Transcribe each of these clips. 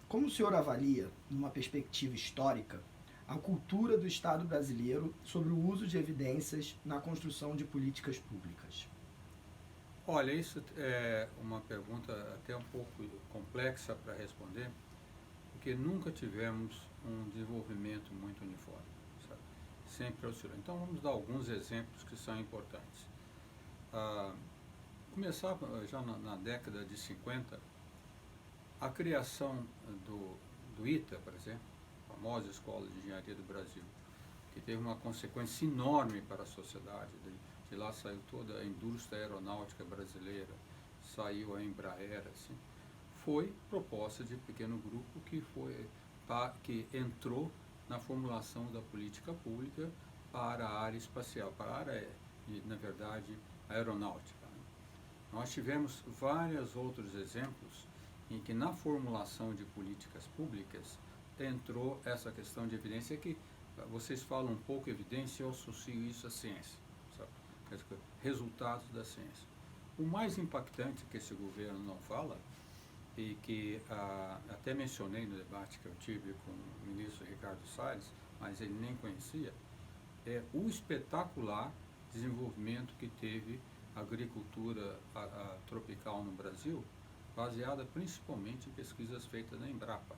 Como o senhor avalia, numa perspectiva histórica, a cultura do Estado brasileiro sobre o uso de evidências na construção de políticas públicas? Olha, isso é uma pergunta até um pouco complexa para responder, porque nunca tivemos um desenvolvimento muito uniforme, sabe? Sempre oscilou. Então vamos dar alguns exemplos que são importantes. Ah, Começar já na década de 50, a criação do ITA, por exemplo, a famosa Escola de Engenharia do Brasil, que teve uma consequência enorme para a sociedade. De lá saiu toda a indústria aeronáutica brasileira, saiu a Embraer, assim. Foi proposta de pequeno grupo que entrou na formulação da política pública para a área espacial, para a área, na verdade, aeronáutica. Nós tivemos vários outros exemplos em que na formulação de políticas públicas entrou essa questão de evidência que vocês falam um pouco evidência, eu associo isso à ciência, sabe? Resultados da ciência. O mais impactante que esse governo não fala, e que até mencionei no debate que eu tive com o ministro Ricardo Salles, mas ele nem conhecia, é o espetacular desenvolvimento que teve a agricultura tropical no Brasil, baseada principalmente em pesquisas feitas na Embrapa.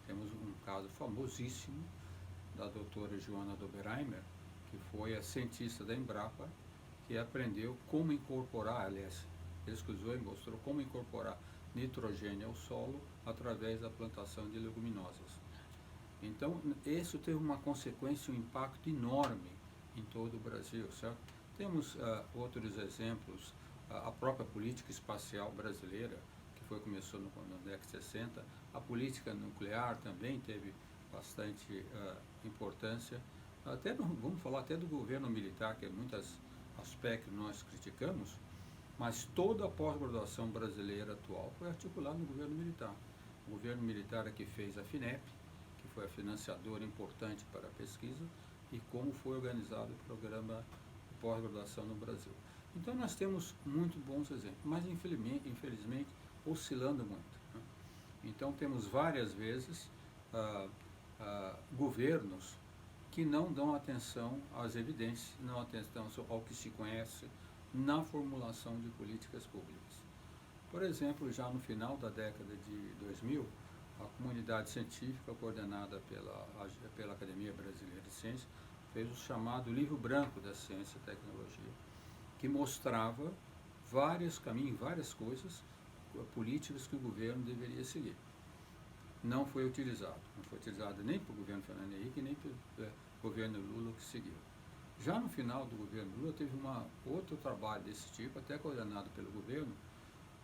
Temos um caso famosíssimo da doutora Joana Doberheimer, que foi a cientista da Embrapa, que aprendeu como incorporar, aliás, pesquisou e mostrou como incorporar nitrogênio ao solo através da plantação de leguminosas. Então, isso teve uma consequência, um impacto enorme em todo o Brasil, certo? Temos outros exemplos, a própria política espacial brasileira, que começou na década de 60, a política nuclear também teve bastante importância, vamos falar até do governo militar, que em muitos aspectos nós criticamos, mas toda a pós-graduação brasileira atual foi articulada no governo militar. O governo militar é que fez a FINEP, que foi a financiadora importante para a pesquisa, e como foi organizado o programa de pós-graduação no Brasil. Então nós temos muito bons exemplos, mas infelizmente oscilando muito, né? Então temos várias vezes governos que não dão atenção às evidências, não atenção ao que se conhece na formulação de políticas públicas. Por exemplo, já no final da década de 2000, a comunidade científica, coordenada pela Academia Brasileira de Ciências, fez o chamado Livro Branco da Ciência e Tecnologia, que mostrava vários caminhos, várias coisas, políticas que o governo deveria seguir. Não foi utilizado nem pelo governo Fernando Henrique, nem pelo governo Lula que seguiu. Já no final do governo Lula teve outro trabalho desse tipo, até coordenado pelo governo,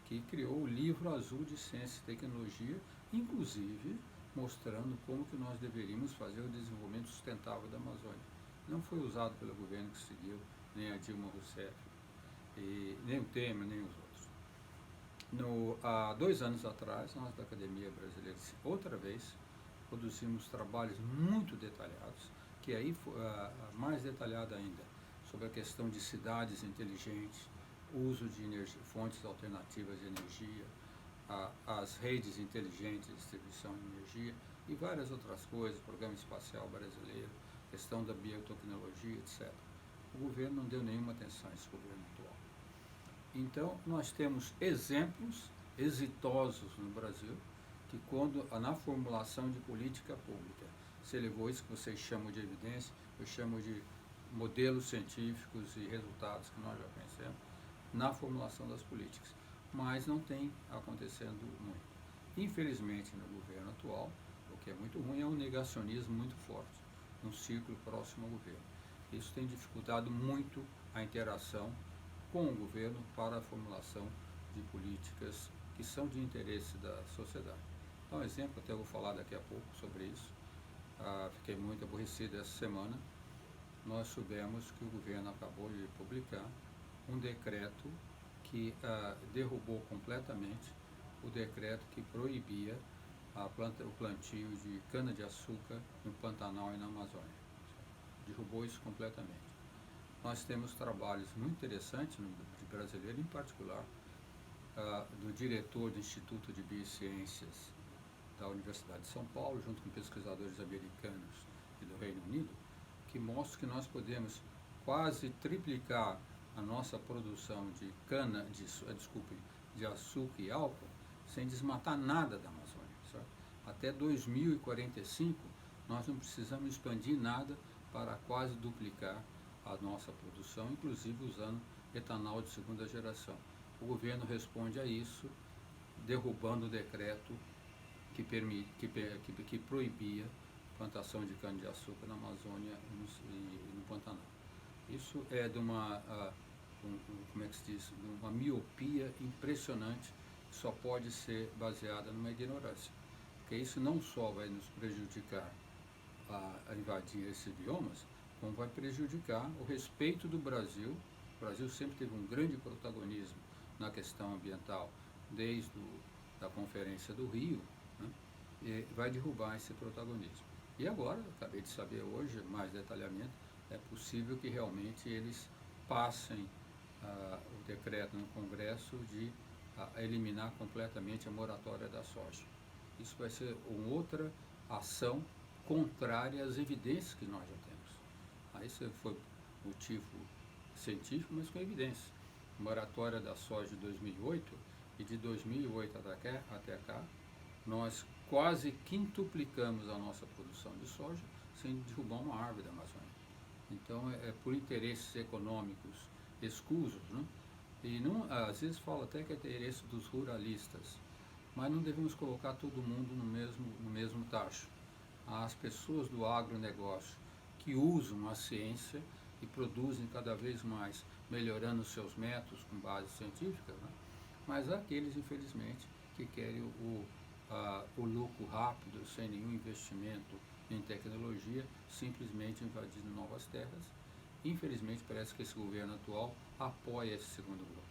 que criou o Livro Azul de Ciência e Tecnologia, inclusive mostrando como que nós deveríamos fazer o desenvolvimento sustentável da Amazônia. Não foi usado pelo governo que seguiu, nem a Dilma Rousseff, nem o Temer, nem os outros. Há 2 anos atrás, nós da Academia Brasileira, outra vez, produzimos trabalhos muito detalhados, que aí mais detalhado ainda, sobre a questão de cidades inteligentes, uso de fontes alternativas de energia, as redes inteligentes de distribuição de energia e várias outras coisas, programa espacial brasileiro, questão da biotecnologia, etc. O governo não deu nenhuma atenção a esse governo atual. Então, nós temos exemplos exitosos no Brasil, que quando na formulação de política pública se levou isso que vocês chamam de evidência, eu chamo de modelos científicos e resultados que nós já conhecemos, na formulação das políticas, mas não tem acontecendo muito. Infelizmente, no governo atual, o que é muito ruim é um negacionismo muito forte, um círculo próximo ao governo. Isso tem dificultado muito a interação com o governo para a formulação de políticas que são de interesse da sociedade. Então, um exemplo, até vou falar daqui a pouco sobre isso. Fiquei muito aborrecido essa semana. Nós soubemos que o governo acabou de publicar um decreto que derrubou completamente o decreto que proibia o plantio de cana-de-açúcar no Pantanal e na Amazônia. Derrubou isso completamente. Nós temos trabalhos muito interessantes de brasileiro, em particular, do diretor do Instituto de Biociências da Universidade de São Paulo, junto com pesquisadores americanos e do Reino Unido, que mostram que nós podemos quase triplicar a nossa produção de de açúcar e álcool sem desmatar nada da Amazônia. Certo? Até 2045, nós não precisamos expandir nada para quase duplicar a nossa produção, inclusive usando etanol de segunda geração. O governo responde a isso derrubando o decreto que proibia plantação de cana-de-açúcar na Amazônia e no Pantanal. Isso é de uma, como é que se diz, de uma miopia impressionante, que só pode ser baseada numa ignorância. Porque isso não só vai nos prejudicar a invadir esses biomas, como vai prejudicar o respeito do Brasil. O Brasil sempre teve um grande protagonismo na questão ambiental, desde da Conferência do Rio, né? E vai derrubar esse protagonismo. E agora, acabei de saber hoje, mais detalhamento, é possível que realmente eles passem o decreto no Congresso de eliminar completamente a moratória da soja. Isso vai ser uma outra ação contrária às evidências que nós já temos. Aí isso foi motivo científico, mas com evidência. Moratória da soja de 2008 e de 2008 até cá, nós quase quintuplicamos a nossa produção de soja sem derrubar uma árvore da Amazônia. Então é por interesses econômicos escusos, né? E não, às vezes fala até que é interesse dos ruralistas, mas não devemos colocar todo mundo no mesmo tacho. As pessoas do agronegócio que usam a ciência e produzem cada vez mais, melhorando os seus métodos com base científica, né? Mas há aqueles, infelizmente, que querem o lucro rápido, sem nenhum investimento em tecnologia, simplesmente invadindo novas terras. Infelizmente, parece que esse governo atual apoia esse segundo bloco.